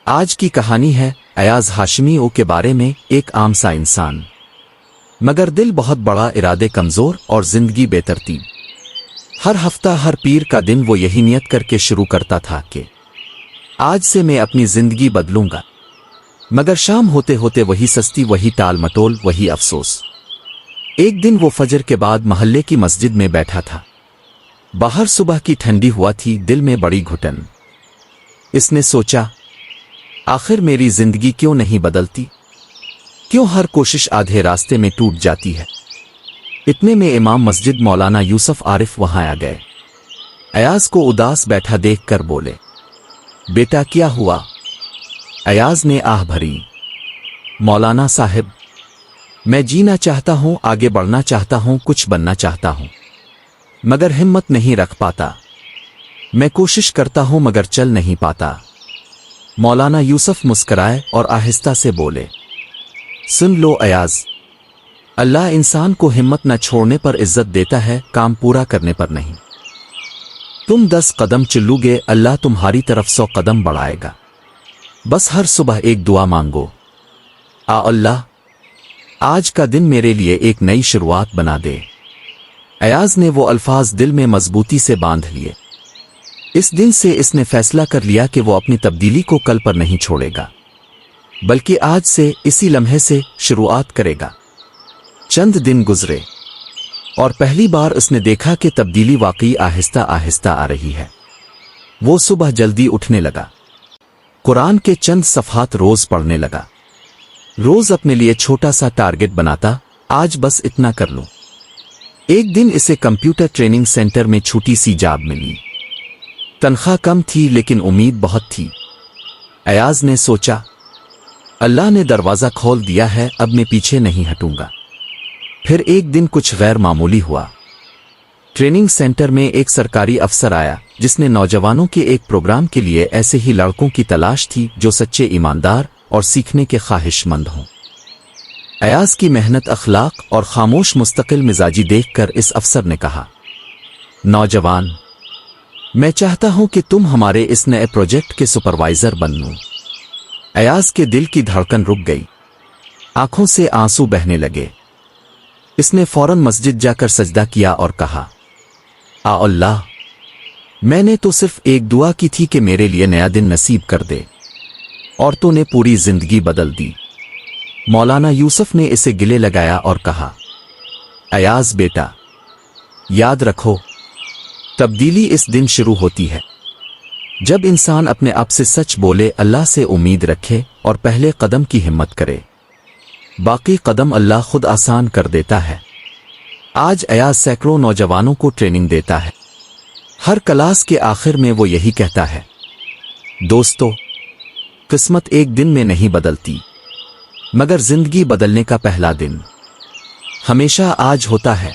آج کی کہانی ہے ایاز ہاشمی او کے بارے میں، ایک عام سا انسان، مگر دل بہت بڑا، ارادے کمزور اور زندگی بے ترتیب۔ ہر ہفتہ ہر پیر کا دن وہ یہی نیت کر کے شروع کرتا تھا کہ آج سے میں اپنی زندگی بدلوں گا، مگر شام ہوتے ہوتے وہی سستی، وہی ٹال مٹول، وہی افسوس۔ ایک دن وہ فجر کے بعد محلے کی مسجد میں بیٹھا تھا۔ باہر صبح کی ٹھنڈی ہوا تھی، دل میں بڑی گھٹن۔ اس نے سوچا، آخر میری زندگی کیوں نہیں بدلتی؟ کیوں ہر کوشش آدھے راستے میں ٹوٹ جاتی ہے؟ اتنے میں امام مسجد مولانا یوسف عارف وہاں آ گئے۔ ایاز کو اداس بیٹھا دیکھ کر بولے، بیٹا کیا ہوا؟ ایاز نے آہ بھری، مولانا صاحب، میں جینا چاہتا ہوں، آگے بڑھنا چاہتا ہوں، کچھ بننا چاہتا ہوں، مگر ہمت نہیں رکھ پاتا۔ میں کوشش کرتا ہوں مگر چل نہیں پاتا۔ مولانا یوسف مسکرائے اور آہستہ سے بولے، سن لو ایاز، اللہ انسان کو ہمت نہ چھوڑنے پر عزت دیتا ہے، کام پورا کرنے پر نہیں۔ تم 10 قدم چلو گے، اللہ تمہاری طرف 100 قدم بڑھائے گا۔ بس ہر صبح ایک دعا مانگو، اللہ آج کا دن میرے لیے ایک نئی شروعات بنا دے۔ ایاز نے وہ الفاظ دل میں مضبوطی سے باندھ لیے۔ اس دن سے اس نے فیصلہ کر لیا کہ وہ اپنی تبدیلی کو کل پر نہیں چھوڑے گا، بلکہ آج سے، اسی لمحے سے شروعات کرے گا۔ چند دن گزرے اور پہلی بار اس نے دیکھا کہ تبدیلی واقعی آہستہ آہستہ آ رہی ہے۔ وہ صبح جلدی اٹھنے لگا، قرآن کے چند صفحات روز پڑھنے لگا، روز اپنے لیے چھوٹا سا ٹارگٹ بناتا، آج بس اتنا کر لوں۔ ایک دن اسے کمپیوٹر ٹریننگ سینٹر میں چھوٹی سی جاب ملی۔ تنخواہ کم تھی لیکن امید بہت تھی۔ ایاز نے سوچا، اللہ نے دروازہ کھول دیا ہے، اب میں پیچھے نہیں ہٹوں گا۔ پھر ایک دن کچھ غیر معمولی ہوا۔ ٹریننگ سینٹر میں ایک سرکاری افسر آیا جس نے نوجوانوں کے ایک پروگرام کے لیے ایسے ہی لڑکوں کی تلاش تھی جو سچے، ایماندار اور سیکھنے کے خواہش مند ہوں۔ ایاز کی محنت، اخلاق اور خاموش مستقل مزاجی دیکھ کر اس افسر نے کہا، نوجوان، میں چاہتا ہوں کہ تم ہمارے اس نئے پروجیکٹ کے سپروائزر بنو۔ ایاز کے دل کی دھڑکن رک گئی، آنکھوں سے آنسو بہنے لگے۔ اس نے فوراً مسجد جا کر سجدہ کیا اور کہا، اللہ، میں نے تو صرف ایک دعا کی تھی کہ میرے لیے نیا دن نصیب کر دے، اور تو نے پوری زندگی بدل دی۔ مولانا یوسف نے اسے گلے لگایا اور کہا، ایاز بیٹا، یاد رکھو، تبدیلی اس دن شروع ہوتی ہے جب انسان اپنے آپ سے سچ بولے، اللہ سے امید رکھے اور پہلے قدم کی ہمت کرے۔ باقی قدم اللہ خود آسان کر دیتا ہے۔ آج ایاز سینکڑوں نوجوانوں کو ٹریننگ دیتا ہے۔ ہر کلاس کے آخر میں وہ یہی کہتا ہے، دوستو، قسمت ایک دن میں نہیں بدلتی، مگر زندگی بدلنے کا پہلا دن ہمیشہ آج ہوتا ہے۔